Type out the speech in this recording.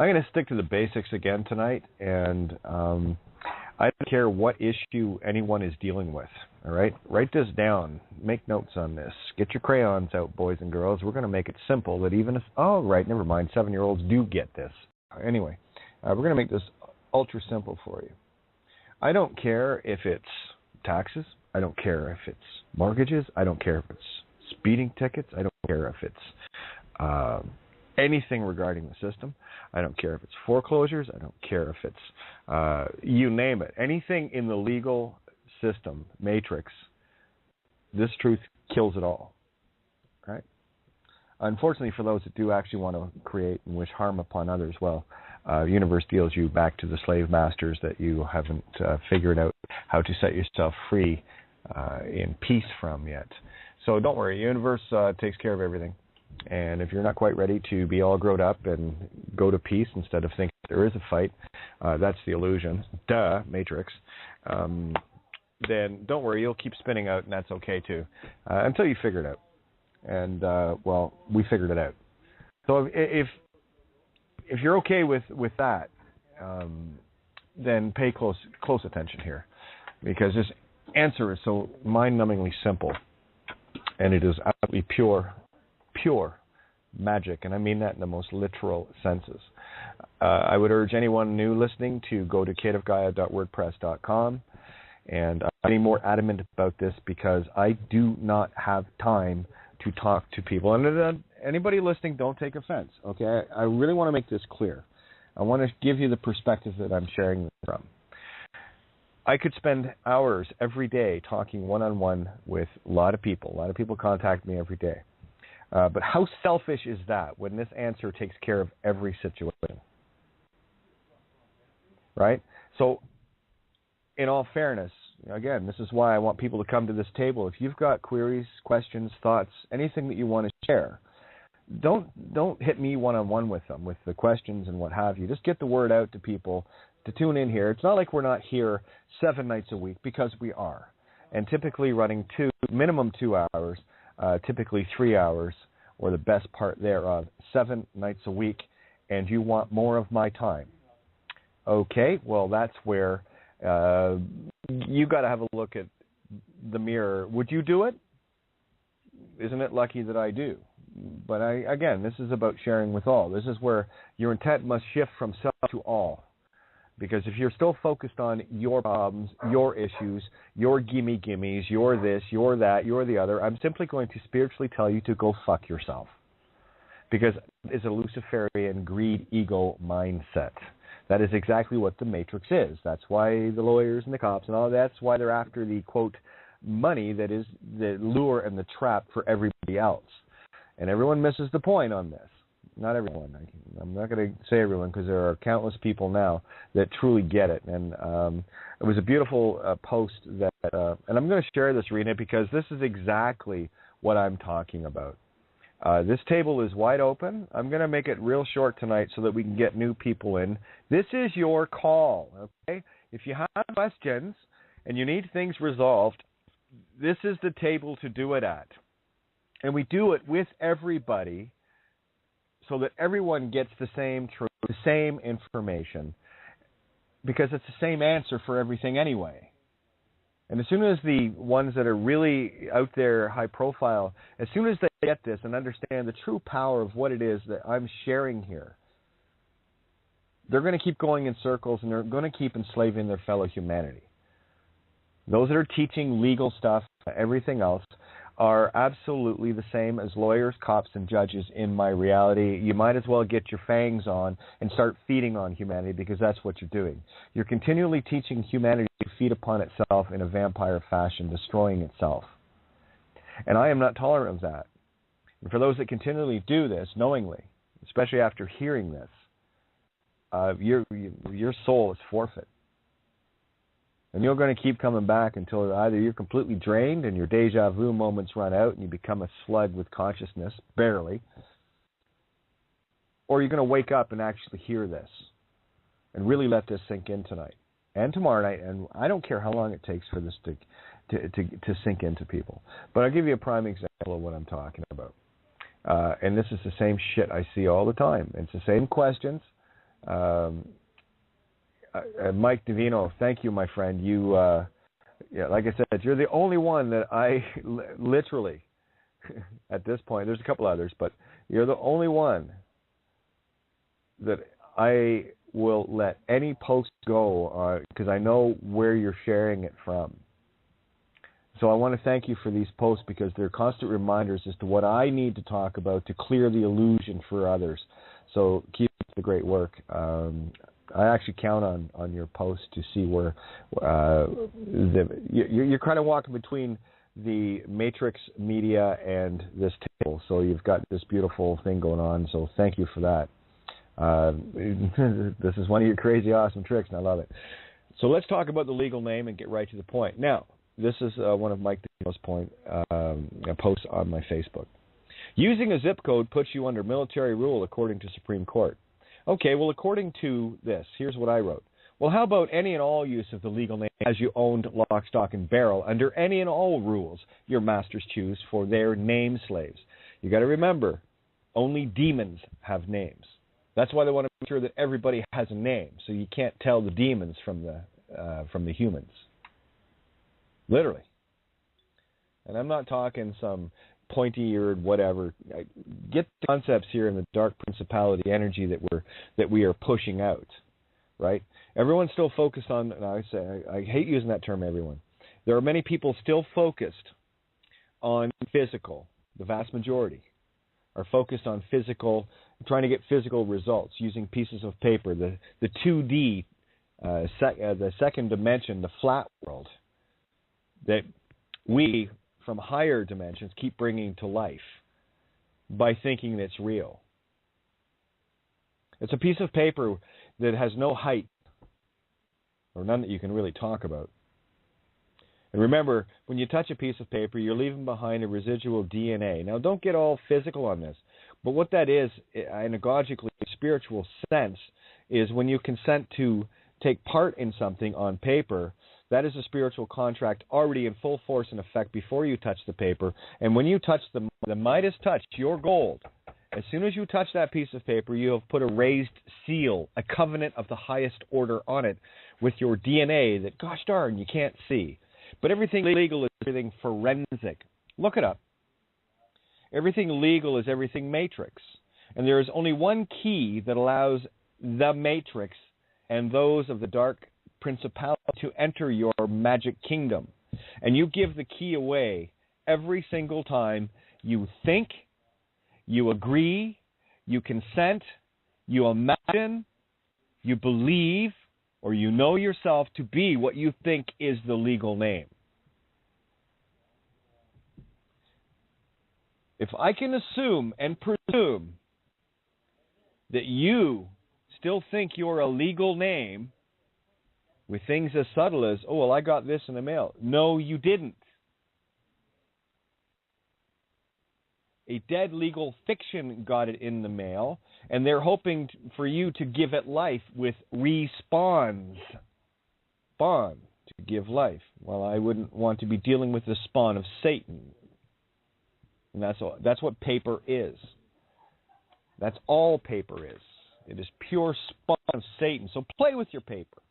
I'm going to stick to the basics again tonight, and I don't care what issue anyone is dealing with. All right? Write this down. Make notes on this. Get your crayons out, boys and girls. We're going to make it simple that even if, oh, right, never mind, 7-year-olds do get this. Anyway, we're going to make this ultra simple for you. I don't care if it's taxes. I don't care if it's mortgages. I don't care if it's speeding tickets. I don't care if it's anything regarding the system. I don't care if it's foreclosures. I don't care if it's, you name it. Anything in the legal system, matrix, this truth kills it all. Right? Unfortunately, for those that do actually want to create and wish harm upon others, well, the universe deals you back to the slave masters that you haven't figured out how to set yourself free in peace from yet. So don't worry, the universe takes care of everything. And if you're not quite ready to be all grown up and go to peace instead of thinking there is a fight, that's the illusion, matrix, then don't worry, you'll keep spinning out, and that's okay too, until you figure it out. And, well, we figured it out. So if you're okay with that, then pay close attention here, because this answer is so mind-numbingly simple, and it is absolutely pure magic, and I mean that in the most literal senses. I would urge anyone new listening to go to cadeofgaia.wordpress.com, and I'm more adamant about this because I do not have time to talk to people. And anybody listening, don't take offense, okay? I really want to make this clear. I want to give you the perspective that I'm sharing this from. I could spend hours every day talking one-on-one with a lot of people. A lot of people contact me every day. But how selfish is that when this answer takes care of every situation? Right? So, in all fairness, again, this is why I want people to come to this table. If you've got queries, questions, thoughts, anything that you want to share, don't hit me one-on-one with them, with the questions and what have you. Just get the word out to people to tune in here. It's not like we're not here 7 nights a week, because we are. And typically running minimum 2 hours, typically 3 hours, or the best part thereof, 7 nights a week, and you want more of my time. Okay, well, that's where you got to have a look at the mirror. Would you do it? Isn't it lucky that I do? But again, this is about sharing with all. This is where your intent must shift from self to all. Because if you're still focused on your problems, your issues, your gimmies, your this, your that, your the other, I'm simply going to spiritually tell you to go fuck yourself. Because it is a Luciferian greed ego mindset. That is exactly what the Matrix is. That's why the lawyers and the cops and all that's why they're after the, quote, money that is the lure and the trap for everybody else. And everyone misses the point on this. Not everyone. I'm not going to say everyone, because there are countless people now that truly get it. And it was a beautiful post that, and I'm going to share this, Rena, because this is exactly what I'm talking about. This table is wide open. I'm going to make it real short tonight so that we can get new people in. This is your call, okay? If you have questions and you need things resolved, this is the table to do it at. And we do it with everybody, so that everyone gets the same truth, the same information, because it's the same answer for everything anyway. And as soon as the ones that are really out there, high profile, as soon as they get this and understand the true power of what it is that I'm sharing here, they're going to keep going in circles, and they're going to keep enslaving their fellow humanity. Those that are teaching legal stuff, everything else, are absolutely the same as lawyers, cops, and judges in my reality. You might as well get your fangs on and start feeding on humanity, because that's what you're doing. You're continually teaching humanity to feed upon itself in a vampire fashion, destroying itself. And I am not tolerant of that. And for those that continually do this knowingly, especially after hearing this, your soul is forfeit. And you're going to keep coming back until either you're completely drained and your deja vu moments run out and you become a slug with consciousness, barely, or you're going to wake up and actually hear this and really let this sink in tonight and tomorrow night. And I don't care how long it takes for this to sink into people. But I'll give you a prime example of what I'm talking about. And this is the same shit I see all the time. It's the same questions. Mike Divino, thank you, my friend. You, like I said, you're the only one that I literally, at this point, there's a couple others, but you're the only one that I will let any post go because I know where you're sharing it from. So I want to thank you for these posts because they're constant reminders as to what I need to talk about to clear the illusion for others. So keep up the great work. I actually count on your posts to see where you're kind of walking between the Matrix media and this table. So you've got this beautiful thing going on. So thank you for that. This is one of your crazy, awesome tricks, and I love it. So let's talk about the legal name and get right to the point. Now, this is one of Mike DeVino's posts on my Facebook. Using a zip code puts you under military rule according to Supreme Court. Okay, well, according to this, here's what I wrote. Well, how about any and all use of the legal name as you owned lock, stock, and barrel under any and all rules your masters choose for their name slaves? You got to remember, only demons have names. That's why they want to make sure that everybody has a name, so you can't tell the demons from the humans. Literally. And I'm not talking some pointy-eared whatever. Get the concepts here in the dark principality energy that we are pushing out, right? Everyone's still focused on, and I hate using that term, everyone. There are many people still focused on physical. The vast majority are focused on physical, trying to get physical results using pieces of paper. The 2D, the second dimension, the flat world, that we, from higher dimensions, keep bringing to life by thinking it's real. It's a piece of paper that has no height, or none that you can really talk about. And remember, when you touch a piece of paper, you're leaving behind a residual DNA. Now, don't get all physical on this, but what that is, in a godically spiritual sense, is when you consent to take part in something on paper, that is a spiritual contract already in full force and effect before you touch the paper. And when you touch the Midas touch, your gold, as soon as you touch that piece of paper, you have put a raised seal, a covenant of the highest order on it with your DNA that, gosh darn, you can't see. But everything legal is everything forensic. Look it up. Everything legal is everything matrix. And there is only one key that allows the matrix and those of the dark principality to enter your magic kingdom. And you give the key away every single time you think, you agree, you consent, you imagine, you believe, or you know yourself to be what you think is the legal name. If I can assume and presume that you still think you're a legal name with things as subtle as, oh, well, I got this in the mail. No, you didn't. A dead legal fiction got it in the mail, and they're hoping for you to give it life with respawns. Spawn, to give life. Well, I wouldn't want to be dealing with the spawn of Satan. And that's what paper is. That's all paper is. It is pure spawn of Satan. So play with your paper.